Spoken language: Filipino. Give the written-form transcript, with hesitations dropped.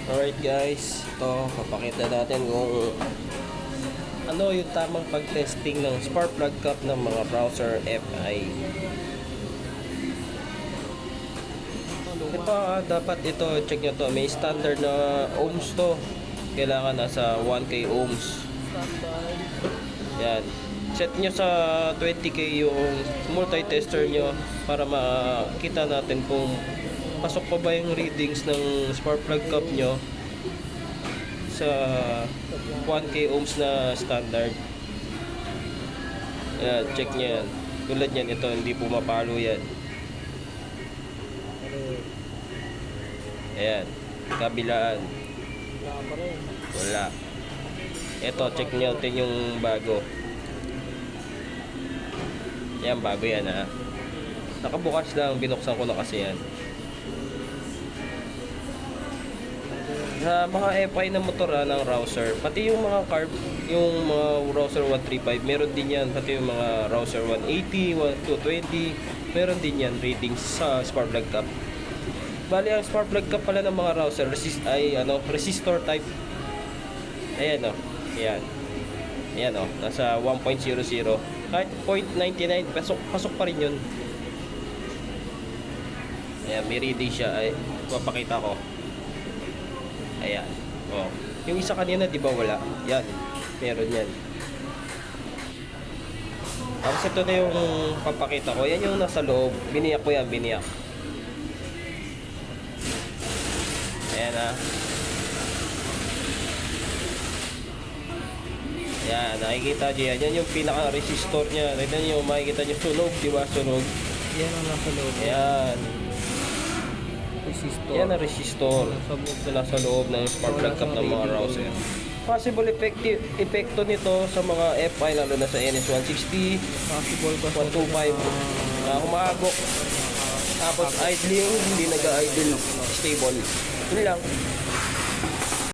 Alright guys, ito papakita natin kung ano yung tamang pag-testing ng spark plug cap ng mga browser FI. Dapat ito, check nyo to, may standard na ohms to. Kailangan nasa 1k ohms. Yan. Set nyo sa 20k yung multi-tester nyo para makita natin kung pasok pa ba yung readings ng spark plug cap nyo sa 1k ohms na standard. Ayan, check nyo yan. Tulad yan, ito hindi pumapalo yan. Ayan, kabilaan wala. Ito, check nyo natin yung bago. Yan, bago yan ha. Nakabukas lang, binuksan ko na kasi yan. Sa mga FI na motor ng router, pati yung mga carb, yung mga router 135, meron din yan. Pati yung mga router 180, 220, meron din yan readings sa spark plug cap. Bali, ang spark plug cap pala ng mga router resistor type. Ayan o, ayan. Ayan o, nasa 1.00. Kahit 0.99, pasok pa rin yun. Ayan, may reading siya. Ay, papakita ko. Ayan. Oh. Yung isa kanina, di ba wala? Yan. Meron yan. Tapos ito na yung papakita ko. Yan yung nasa loob. Biniyak ko yan, biniyak. Ayan ha. Yan, nakikita nyo yan. Yan yung pinaka-resistor nya. Tignan nyo, makikita nyo sunog, di ba? Sunog. Yan ang nasa loob. Ayan. Resistor. Yan ang resistor. Nasa loob ng spark plug cap ng mga router. Possible epekto nito sa mga FI, lalo na sa NS160, Possible pa 125. Humagok. Tapos idling, hindi nag-idle stable. Yun lang.